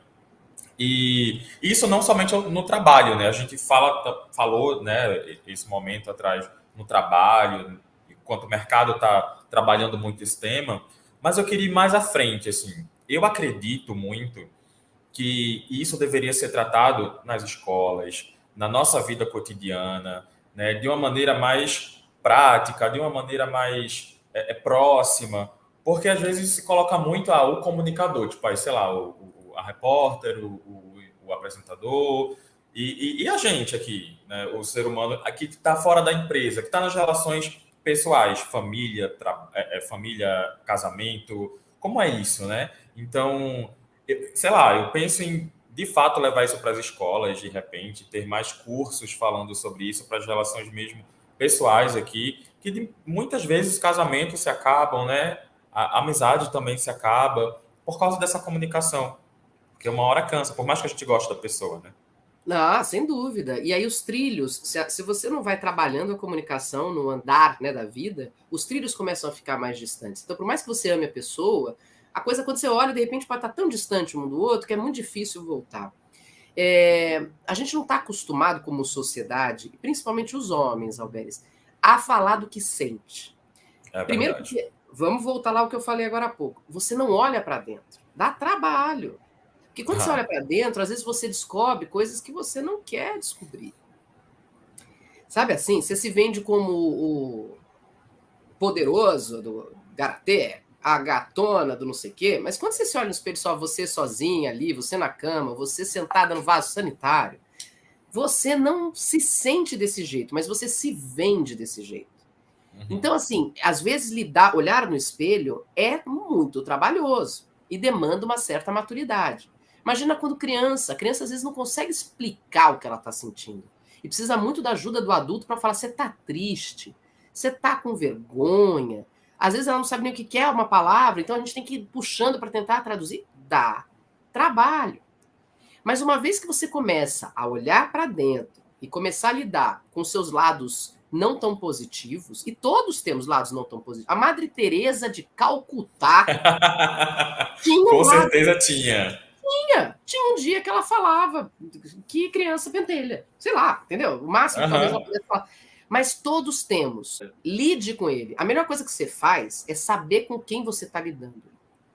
A: E isso não somente no trabalho, né? A gente falou, né, esse momento atrás no trabalho, enquanto o mercado está trabalhando muito esse tema, mas eu queria ir mais à frente, assim. Eu acredito muito que isso deveria ser tratado nas escolas, na nossa vida cotidiana, né, de uma maneira mais prática, de uma maneira mais próxima, porque às vezes se coloca muito o comunicador, tipo, aí, sei lá, a repórter, o apresentador, e a gente aqui, né, o ser humano aqui que está fora da empresa, que está nas relações pessoais, família, família, casamento, como é isso, né? Então, sei lá, eu penso em de fato levar isso para as escolas, de repente, ter mais cursos falando sobre isso para as relações mesmo pessoais aqui, que muitas vezes casamentos se acabam, né? A amizade também se acaba por causa dessa comunicação, porque uma hora cansa, por mais que a gente goste da pessoa, né?
B: Ah, sem dúvida. E aí os trilhos, se você não vai trabalhando a comunicação no andar, né, da vida, os trilhos começam a ficar mais distantes. Então, por mais que você ame a pessoa, a coisa quando você olha, de repente pode estar tão distante um do outro que é muito difícil voltar. A gente não está acostumado como sociedade, e principalmente os homens, Alberes, a falar do que sente.
A: É
B: Primeiro
A: verdade.
B: porque, vamos voltar lá ao que eu falei agora há pouco, você não olha para dentro, dá trabalho. Porque quando você olha
A: Ah,
B: para dentro, às vezes você descobre coisas que você não quer descobrir. Sabe assim? Você se vende como o poderoso do Garatê, a gatona do não sei o quê, mas quando você se olha no espelho só você sozinha ali, você na cama, você sentada no vaso sanitário, você não se sente desse jeito, mas você se vende desse jeito.
A: uhum.
B: Então, assim, às vezes olhar no espelho é muito trabalhoso e demanda uma certa maturidade. Imagina quando criança, a criança às vezes não consegue explicar o que ela está sentindo. E precisa muito da ajuda do adulto para falar: você está triste, você está com vergonha. Às vezes ela não sabe nem o que é uma palavra, então a gente tem que ir puxando para tentar traduzir. Dá trabalho. Mas uma vez que você começa a olhar para dentro e começar a lidar com seus lados não tão positivos, e todos temos lados não tão positivos. A Madre Teresa de Calcutá tinha um
A: Com
B: lado,
A: certeza tinha.
B: tinha um dia que ela falava que criança pentelha, sei lá, entendeu? O máximo que talvez ela
A: Aham.
B: pudesse falar. Mas todos temos. Lide com ele. A melhor coisa que você faz é saber com quem você está lidando.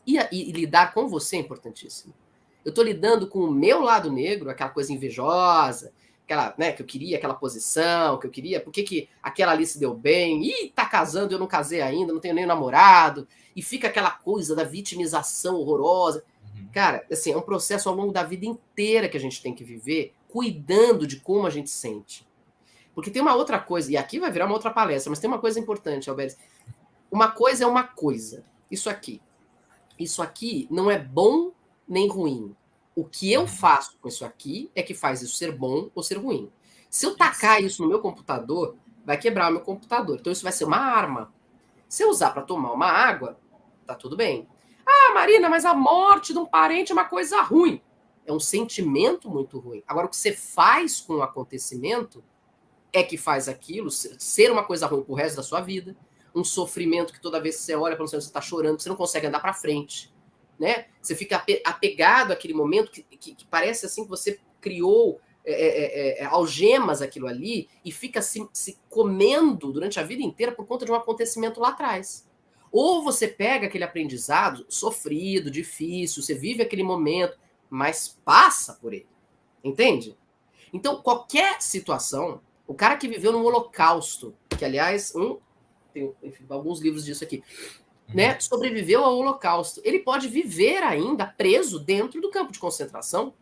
B: E lidar com você é importantíssimo. Eu estou lidando com o meu lado negro, aquela coisa invejosa, aquela, né, que eu queria aquela posição, que eu queria, por que aquela ali se deu bem? Ih, tá casando, eu não casei ainda, não tenho nem namorado, e fica aquela coisa da vitimização horrorosa. Cara, assim, é um processo ao longo da vida inteira que a gente tem que viver, cuidando de como a gente sente. Porque tem uma outra coisa, e aqui vai virar uma outra palestra, mas tem uma coisa importante, Alberto. Uma coisa é uma coisa. Isso aqui. Isso aqui não é bom nem ruim. O que eu
A: Uhum.
B: faço com isso aqui é que faz isso ser bom ou ser ruim. Se eu
A: Isso.
B: tacar isso no meu computador, vai quebrar o meu computador. Então isso vai ser uma arma. Se eu usar para tomar uma água, tá tudo bem. Ah, Marina, mas a morte de um parente é uma coisa ruim. É um sentimento muito ruim. Agora, o que você faz com o acontecimento é que faz aquilo ser uma coisa ruim pro resto da sua vida. Um sofrimento que toda vez que você olha para você está chorando, você não consegue andar para frente. né? Você fica apegado àquele momento que parece assim que você criou algemas aquilo ali e fica se comendo durante a vida inteira por conta de um acontecimento lá atrás. Ou você pega aquele aprendizado sofrido, difícil, você vive aquele momento, mas passa por ele. Entende? Então, qualquer situação, o cara que viveu no Holocausto, que, aliás, tem enfim, alguns livros disso aqui, né, sobreviveu ao Holocausto, ele pode viver ainda preso dentro do campo de concentração.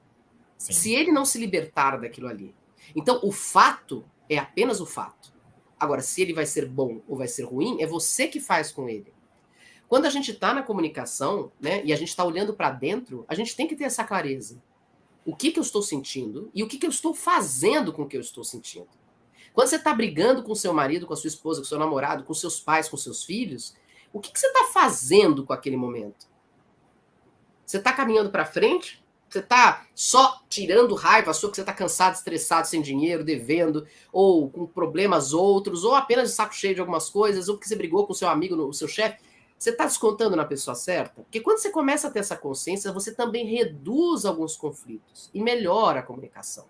B: Sim. Se ele não se libertar daquilo ali. Então, o fato é apenas o fato. Agora, se ele vai ser bom ou vai ser ruim, é você que faz com ele. Quando a gente está na comunicação, né, e a gente está olhando para dentro, a gente tem que ter essa clareza. O que eu estou sentindo e o que eu estou fazendo com o que eu estou sentindo. Quando você está brigando com seu marido, com a sua esposa, com seu namorado, com seus pais, com seus filhos, o que você está fazendo com aquele momento? Você está caminhando para frente? Você está só tirando raiva sua, que você está cansado, estressado, sem dinheiro, devendo, ou com problemas outros, ou apenas de saco cheio de algumas coisas, ou porque você brigou com seu amigo, o seu chefe? Você está descontando na pessoa certa? Porque quando você começa a ter essa consciência, você também reduz alguns conflitos e melhora a comunicação.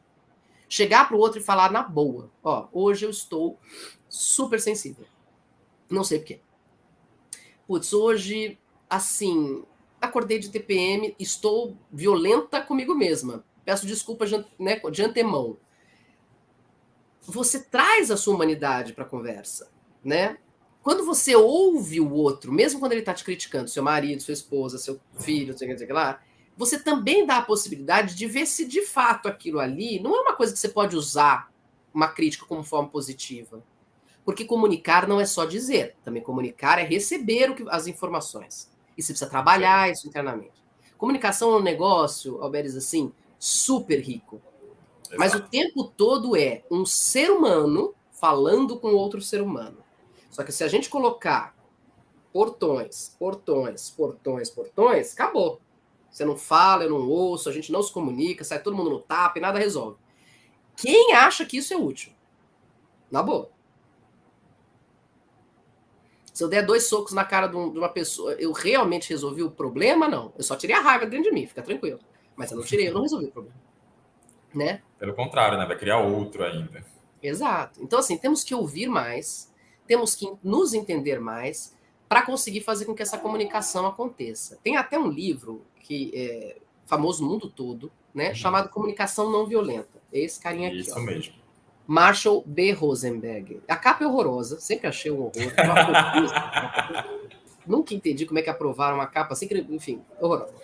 B: Chegar para o outro e falar na boa. Ó, hoje eu estou super sensível. Não sei porquê. Putz, hoje, assim, acordei de TPM, estou violenta comigo mesma. Peço desculpas de antemão. Você traz a sua humanidade para a conversa, né? Quando você ouve o outro, mesmo quando ele está te criticando, seu marido, sua esposa, seu filho, não sei o que lá, você também dá a possibilidade de ver se de fato aquilo ali não é uma coisa que você pode usar uma crítica como forma positiva. Porque comunicar não é só dizer, também comunicar é receber as informações. E você precisa trabalhar isso internamente. Comunicação é um negócio, Alberes, assim, super rico. Exato. Mas o tempo todo é um ser humano falando com outro ser humano. Só que se a gente colocar portões, acabou. Você não fala, eu não ouço, a gente não se comunica, sai todo mundo no tapa e nada resolve. Quem acha que isso é útil? Na boa. Se eu der 2 socos na cara de uma pessoa, eu realmente resolvi o problema? Não. Eu só tirei a raiva dentro de mim, fica tranquilo. Mas eu não resolvi o problema. Né?
A: Pelo contrário, né? Vai criar outro ainda.
B: Exato. Então, assim, temos que ouvir mais, temos que nos entender mais para conseguir fazer com que essa comunicação aconteça. Tem até um livro que é famoso no mundo todo, né? Chamado Comunicação Não Violenta. É esse carinha aqui.
A: Isso mesmo.
B: Marshall B. Rosenberg. A capa é horrorosa, sempre achei um horror. Nunca entendi como é que aprovaram uma capa assim, enfim, horrorosa.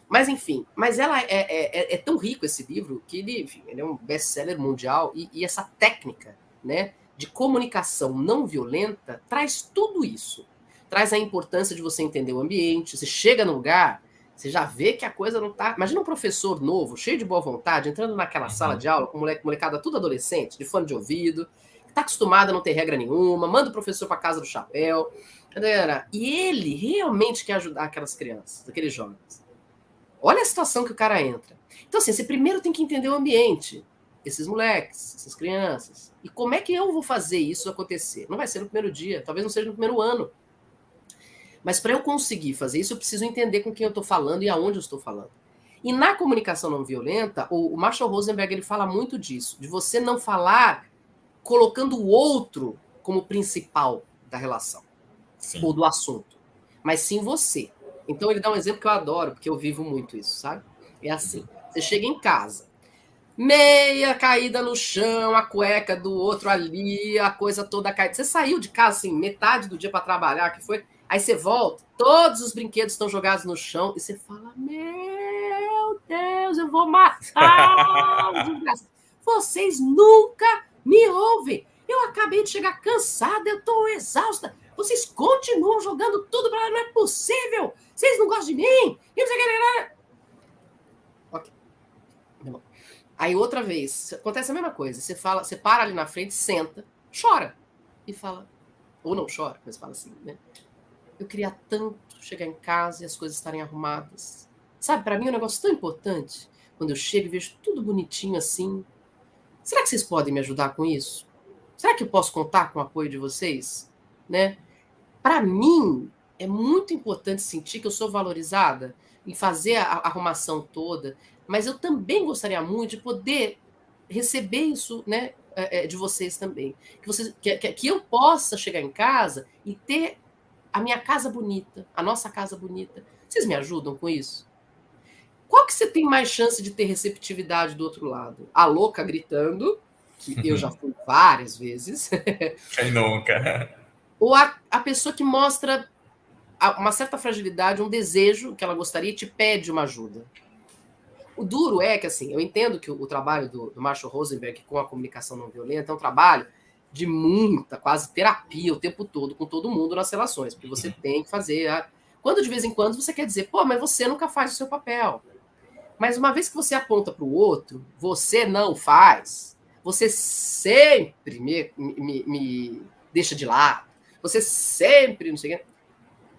B: Mas enfim, ela é tão rico esse livro que ele é um best-seller mundial e essa técnica, né, de comunicação não violenta traz tudo isso. Traz a importância de você entender o ambiente. Você chega no lugar, você já vê que a coisa não tá... Imagina um professor novo, cheio de boa vontade, entrando naquela sala de aula com molecada tudo adolescente, de fone de ouvido, que tá acostumado a não ter regra nenhuma, manda o professor para casa do chapéu. E ele realmente quer ajudar aquelas crianças, aqueles jovens. Olha a situação que o cara entra. Então, assim, você primeiro tem que entender o ambiente, esses moleques, essas crianças. E como é que eu vou fazer isso acontecer? Não vai ser no primeiro dia, talvez não seja no primeiro ano. Mas para eu conseguir fazer isso, eu preciso entender com quem eu estou falando e aonde eu estou falando. E na comunicação não violenta, o Marshall Rosenberg ele fala muito disso, de você não falar colocando o outro como principal da relação. Sim. Ou do assunto, mas sim você. Então ele dá um exemplo que eu adoro, porque eu vivo muito isso, sabe? É assim, você chega em casa, meia caída no chão, a cueca do outro ali, a coisa toda caída. Você saiu de casa, assim, metade do dia para trabalhar, que foi... Aí você volta, todos os brinquedos estão jogados no chão, e você fala, meu Deus, eu vou matar os desgraçados. Vocês nunca me ouvem. Eu acabei de chegar cansada, eu tô exausta. Vocês continuam jogando tudo para lá, não é possível. Vocês não gostam de mim. Ok. Aí outra vez, acontece a mesma coisa. Você para ali na frente, senta, chora. E fala, ou não chora, mas fala assim, né? Eu queria tanto chegar em casa e as coisas estarem arrumadas. Sabe, para mim é um negócio tão importante. Quando eu chego e vejo tudo bonitinho assim. Será que vocês podem me ajudar com isso? Será que eu posso contar com o apoio de vocês? Né? Para mim, é muito importante sentir que eu sou valorizada em fazer a arrumação toda, mas eu também gostaria muito de poder receber isso, né, de vocês também. Que eu possa chegar em casa e ter a minha casa bonita, a nossa casa bonita. Vocês me ajudam com isso? Qual que você tem mais chance de ter receptividade do outro lado? A louca gritando, que eu já fui várias vezes,
A: Quem nunca?
B: ou a pessoa que mostra uma certa fragilidade, um desejo que ela gostaria e te pede uma ajuda. O duro é que, assim, eu entendo que o trabalho do Marshall Rosenberg com a comunicação não violenta é um trabalho de muita, quase terapia o tempo todo, com todo mundo nas relações, porque você tem que fazer. Quando de vez em quando você quer dizer, pô, mas você nunca faz o seu papel. Mas uma vez que você aponta para o outro, você não faz, você sempre me deixa de lado, você sempre não sei o quê.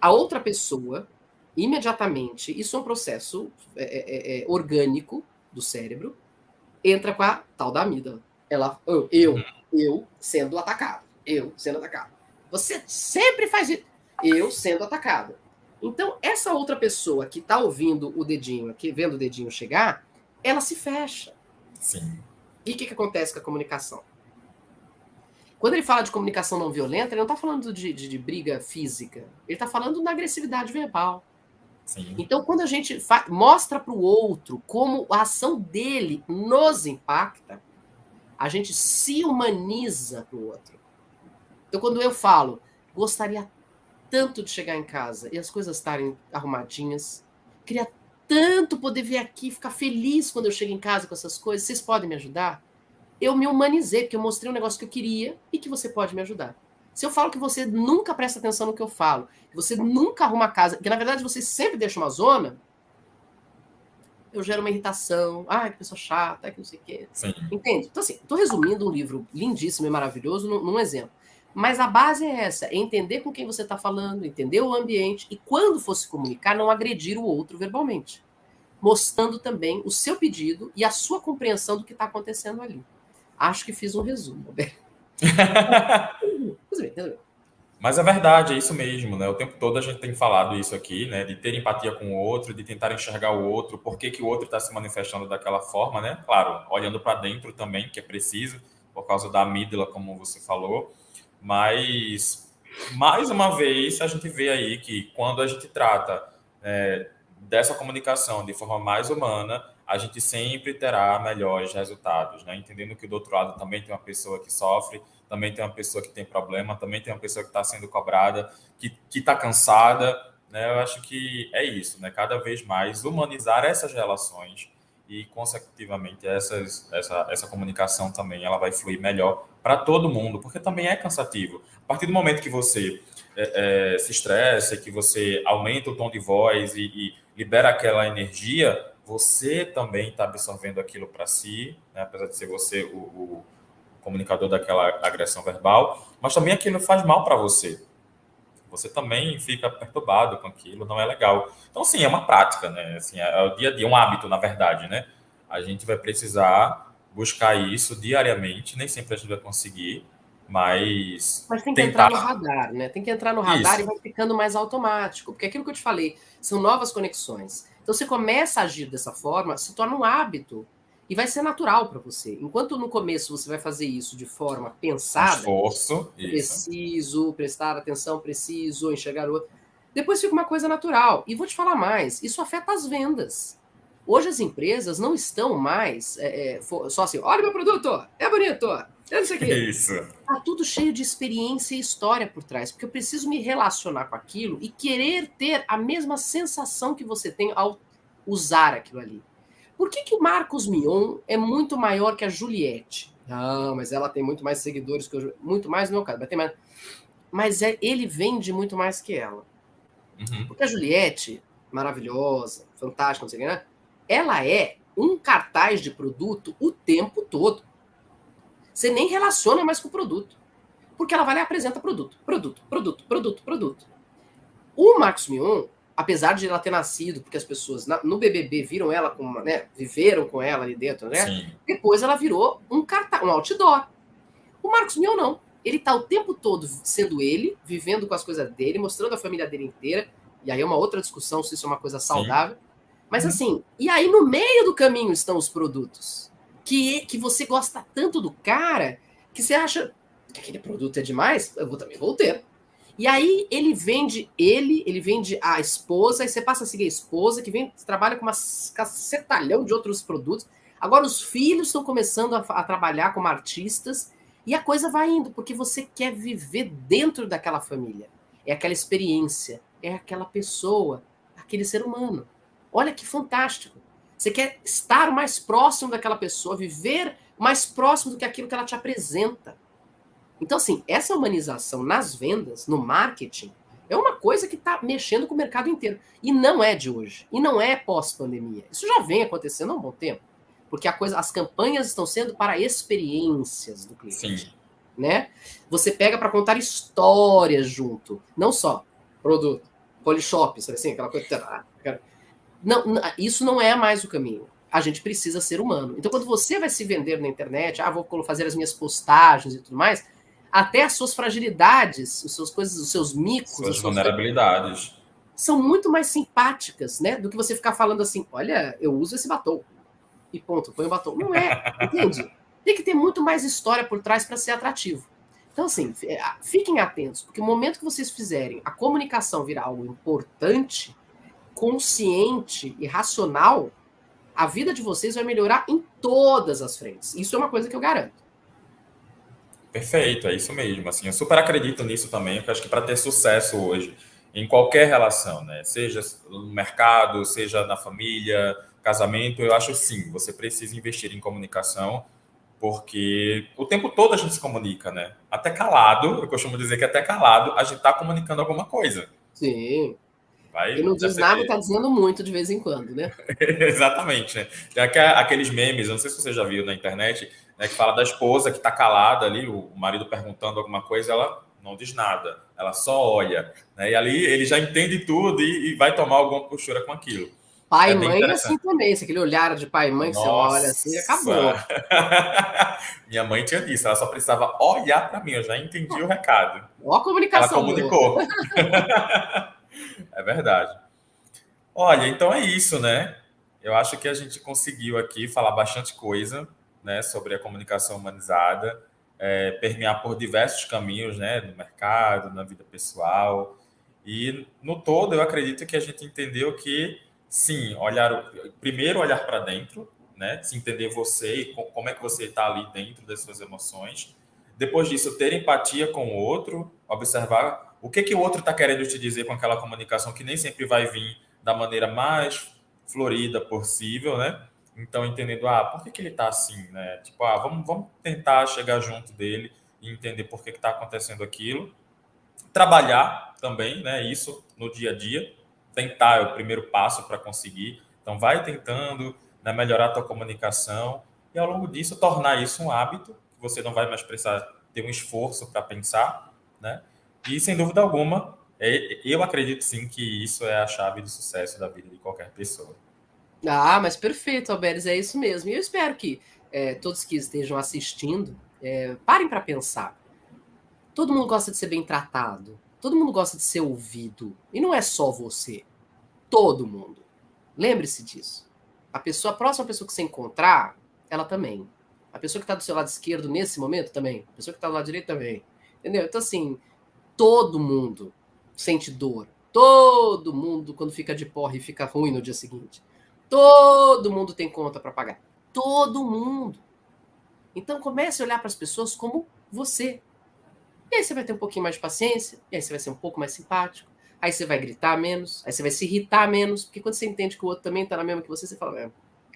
B: A outra pessoa, imediatamente, isso é um processo orgânico do cérebro, entra com a tal da amígdala. Ela, eu sendo atacado. Eu sendo atacado. Você sempre faz isso. Eu sendo atacado. Então, essa outra pessoa que está ouvindo o dedinho, aqui, vendo o dedinho chegar, ela se fecha.
A: Sim.
B: E o que acontece com a comunicação? Quando ele fala de comunicação não violenta, ele não está falando de briga física. Ele está falando da agressividade verbal.
A: Sim.
B: Então, quando a gente mostra para o outro como a ação dele nos impacta, a gente se humaniza para o outro. Então, quando eu falo, gostaria tanto de chegar em casa e as coisas estarem arrumadinhas, queria tanto poder vir aqui, ficar feliz quando eu chego em casa com essas coisas, vocês podem me ajudar? Eu me humanizei, porque eu mostrei um negócio que eu queria e que você pode me ajudar. Se eu falo que você nunca presta atenção no que eu falo, que você nunca arruma a casa, que na verdade você sempre deixa uma zona, eu gero uma irritação. Ah, que pessoa chata, que não sei o quê.
A: Sim.
B: Entende? Então, assim, estou resumindo um livro lindíssimo e maravilhoso num exemplo. Mas a base é essa, é entender com quem você está falando, entender o ambiente e, quando for se comunicar, não agredir o outro verbalmente. Mostrando também o seu pedido e a sua compreensão do que está acontecendo ali. Acho que fiz um resumo.
A: Mas é verdade, é isso mesmo, né? O tempo todo a gente tem falado isso aqui, né? De ter empatia com o outro, de tentar enxergar o outro, por que que o outro está se manifestando daquela forma, né? Claro, olhando para dentro também, que é preciso, por causa da amígdala, como você falou. Mas, mais uma vez, a gente vê aí que quando a gente trata dessa comunicação de forma mais humana, a gente sempre terá melhores resultados, né? Entendendo que do outro lado também tem uma pessoa que sofre, também tem uma pessoa que tem problema, também tem uma pessoa que está sendo cobrada, que está cansada, né? Eu acho que é isso, né? Cada vez mais humanizar essas relações e, consecutivamente, essa comunicação também ela vai fluir melhor para todo mundo, porque também é cansativo. A partir do momento que você se estressa, que você aumenta o tom de voz e libera aquela energia, você também está absorvendo aquilo para si, né? Apesar de ser você o comunicador daquela agressão verbal, mas também aquilo faz mal para você. Você também fica perturbado com aquilo, não é legal. Então, sim, é uma prática, né? Assim, é o dia a dia, um hábito, na verdade, né? A gente vai precisar buscar isso diariamente, nem sempre a gente vai conseguir, mas
B: tem que entrar no
A: tentar
B: radar, né? Tem que entrar no radar e
A: isso.
B: vai ficando mais automático, porque aquilo que eu te falei são novas conexões. Então, você começa a agir dessa forma, se torna um hábito e vai ser natural para você. Enquanto no começo você vai fazer isso de forma
A: Com
B: pensada,
A: esforço, isso.
B: preciso, prestar atenção, preciso, enxergar o outro. Depois fica uma coisa natural. E vou te falar mais, isso afeta as vendas. Hoje as empresas não estão mais só assim, olha meu produto, é bonito, é isso aqui.
A: Isso.
B: Tá tudo cheio de experiência e história por trás, porque eu preciso me relacionar com aquilo e querer ter a mesma sensação que você tem ao usar aquilo ali. Por que o Marcos Mion é muito maior que a Juliette? Não, mas ela tem muito mais seguidores que eu. Muito mais no meu caso, mas tem mais. Mas ele vende muito mais que ela.
A: Uhum.
B: Porque a Juliette, maravilhosa, fantástica, não sei o que, né? Ela é um cartaz de produto o tempo todo. Você nem relaciona mais com o produto. Porque ela vai lá e apresenta produto, produto, produto, produto, produto. O Marcos Mion, apesar de ela ter nascido, porque as pessoas no BBB viram ela como, né, viveram com ela ali dentro, né?
A: Sim.
B: Depois ela virou um cartaz, um outdoor. O Marcos Mion não. Ele está o tempo todo sendo ele, vivendo com as coisas dele, mostrando a família dele inteira. E aí é uma outra discussão se isso é uma coisa saudável. Sim. Mas assim, e aí no meio do caminho estão os produtos. Que você gosta tanto do cara, que você acha que aquele produto é demais, eu também vou ter. E aí ele vende a esposa, aí você passa a seguir a esposa, que trabalha com uma cacetalhão de outros produtos. Agora os filhos estão começando a trabalhar como artistas, e a coisa vai indo, porque você quer viver dentro daquela família. É aquela experiência, é aquela pessoa, aquele ser humano. Olha que fantástico. Você quer estar mais próximo daquela pessoa, viver mais próximo do que aquilo que ela te apresenta. Então, assim, essa humanização nas vendas, no marketing, é uma coisa que está mexendo com o mercado inteiro. E não é de hoje. E não é pós-pandemia. Isso já vem acontecendo há um bom tempo. Porque as campanhas estão sendo para experiências do cliente. Sim. Né? Você pega para contar histórias junto. Não só produto, polishop, sabe assim? Aquela coisa... Não, isso não é mais o caminho. A gente precisa ser humano. Então, quando você vai se vender na internet, vou fazer as minhas postagens e tudo mais, até as suas fragilidades, os seus micos,
A: suas vulnerabilidades
B: são muito mais simpáticas, né? Do que você ficar falando assim, olha, eu uso esse batom. E ponto, põe o batom. Não é, entende? Tem que ter muito mais história por trás para ser atrativo. Então, assim, fiquem atentos, porque o momento que vocês fizerem a comunicação virar algo importante, consciente e racional, a vida de vocês vai melhorar em todas as frentes. Isso é uma coisa que eu garanto.
A: Perfeito, é isso mesmo. Assim, eu super acredito nisso também, porque acho que para ter sucesso hoje, em qualquer relação, né? Seja no mercado, seja na família, casamento, eu acho sim, você precisa investir em comunicação, porque o tempo todo a gente se comunica, né? Até calado, eu costumo dizer que até calado a gente está comunicando alguma coisa.
B: Sim. E não diz nada, está dizendo muito de vez em quando, né?
A: Exatamente, né? Tem aqueles memes, eu não sei se você já viu na internet, né, que fala da esposa que está calada ali, o marido perguntando alguma coisa, ela não diz nada, ela só olha, né? E ali ele já entende tudo e vai tomar alguma postura com aquilo.
B: Pai e mãe é assim também, se aquele olhar de pai e mãe que você olha assim, acabou.
A: Minha mãe tinha disso, ela só precisava olhar para mim, eu já entendi o recado.
B: Ó a comunicação.
A: Ela comunicou. É verdade. Olha, então é isso, né? Eu acho que a gente conseguiu aqui falar bastante coisa, né, sobre a comunicação humanizada, permear por diversos caminhos, né, no mercado, na vida pessoal. E, no todo, eu acredito que a gente entendeu que, sim, primeiro olhar para dentro, né, se entender você e como é que você está ali dentro das suas emoções. Depois disso, ter empatia com o outro, observar o que o outro está querendo te dizer com aquela comunicação que nem sempre vai vir da maneira mais florida possível, né? Então, entendendo, por que ele está assim, né? Tipo, vamos tentar chegar junto dele e entender por que está acontecendo aquilo. Trabalhar também, né? Isso no dia a dia. Tentar é o primeiro passo para conseguir. Então, vai tentando, né, melhorar a tua comunicação e, ao longo disso, tornar isso um hábito. Você não vai mais precisar ter um esforço para pensar, né? E, sem dúvida alguma, eu acredito sim que isso é a chave do sucesso da vida de qualquer pessoa.
B: Mas perfeito, Alberes, é isso mesmo. E eu espero que todos que estejam assistindo parem para pensar. Todo mundo gosta de ser bem tratado. Todo mundo gosta de ser ouvido. E não é só você. Todo mundo. Lembre-se disso. A próxima pessoa que você encontrar, ela também. A pessoa que está do seu lado esquerdo nesse momento também. A pessoa que está do lado direito também. Entendeu? Então, assim, todo mundo sente dor. Todo mundo, quando fica de porre, fica ruim no dia seguinte. Todo mundo tem conta para pagar. Todo mundo. Então, comece a olhar para as pessoas como você. E aí você vai ter um pouquinho mais de paciência, e aí você vai ser um pouco mais simpático, aí você vai gritar menos, aí você vai se irritar menos, porque quando você entende que o outro também está na mesma que você fala,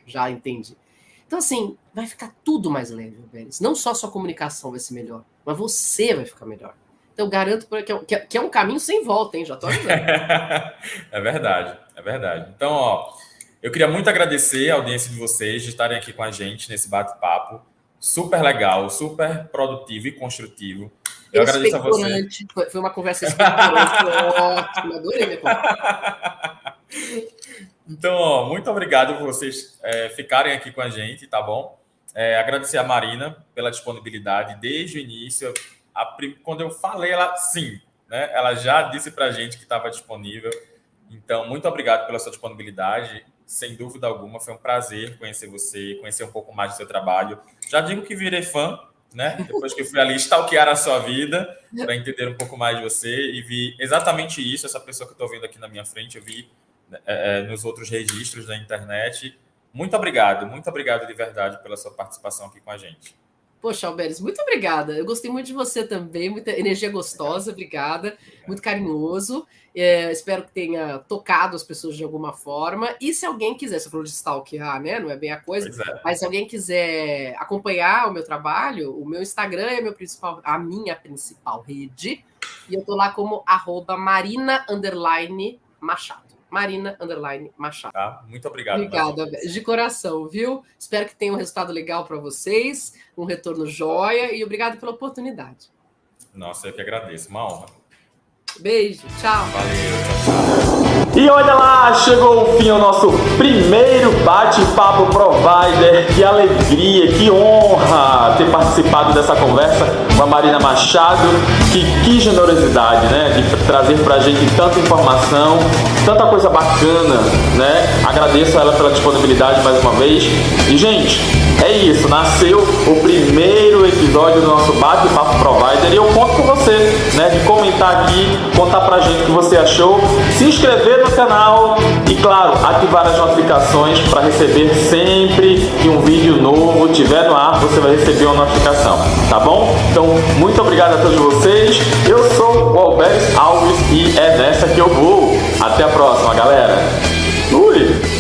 B: já entendi. Então, assim, vai ficar tudo mais leve, velho. Não só a sua comunicação vai ser melhor, mas você vai ficar melhor. Então, eu garanto que é um caminho sem volta, hein? Já tô avisando.
A: É verdade, é verdade. Então, ó, eu queria muito agradecer a audiência de vocês de estarem aqui com a gente nesse bate-papo. Super legal, super produtivo e construtivo. Eu agradeço a você.
B: Foi uma conversa expectorante, ótima, adorei minha conversa.
A: Então, ó, muito obrigado por vocês ficarem aqui com a gente, tá bom? Agradecer a Marina pela disponibilidade desde o início. Quando eu falei, ela sim, né? Ela já disse para a gente que estava disponível. Então, muito obrigado pela sua disponibilidade. Sem dúvida alguma, foi um prazer conhecer você, conhecer um pouco mais do seu trabalho. Já digo que virei fã, né? Depois que eu fui ali stalkear a sua vida para entender um pouco mais de você e vi exatamente isso, essa pessoa que eu estou vendo aqui na minha frente, eu vi nos outros registros da internet. Muito obrigado de verdade pela sua participação aqui com a gente.
B: Poxa, Alberes, muito obrigada. Eu gostei muito de você também, muita energia gostosa, obrigada, muito carinhoso. Espero que tenha tocado as pessoas de alguma forma. E se alguém quiser, você falou de stalkear, né? Não é bem a coisa, mas se alguém quiser acompanhar o meu trabalho, o meu Instagram é a minha principal rede, e eu tô lá como @Marina_Machado. Marina_Machado.
A: Tá? Muito obrigado.
B: Obrigada, de coração, viu? Espero que tenha um resultado legal para vocês, um retorno joia, e obrigado pela oportunidade.
A: Nossa, eu que agradeço, uma honra.
B: Beijo, tchau.
A: Valeu, tchau.
C: E olha lá, chegou o fim o nosso primeiro bate-papo provider. Que alegria, que honra ter participado dessa conversa com a Marina Machado. Que generosidade, né? De trazer pra gente tanta informação, tanta coisa bacana, né? Agradeço a ela pela disponibilidade mais uma vez. E, gente, é isso. Nasceu o primeiro episódio do nosso bate-papo provider. E eu conto com você, né? De comentar aqui, contar pra gente o que você achou, se inscrever no canal e, claro, ativar as notificações para receber sempre que um vídeo novo estiver no ar, você vai receber uma notificação, tá bom? Então, muito obrigado a todos vocês. Eu sou o Alberes Alves e é nessa que eu vou. Até a próxima, galera. Fui!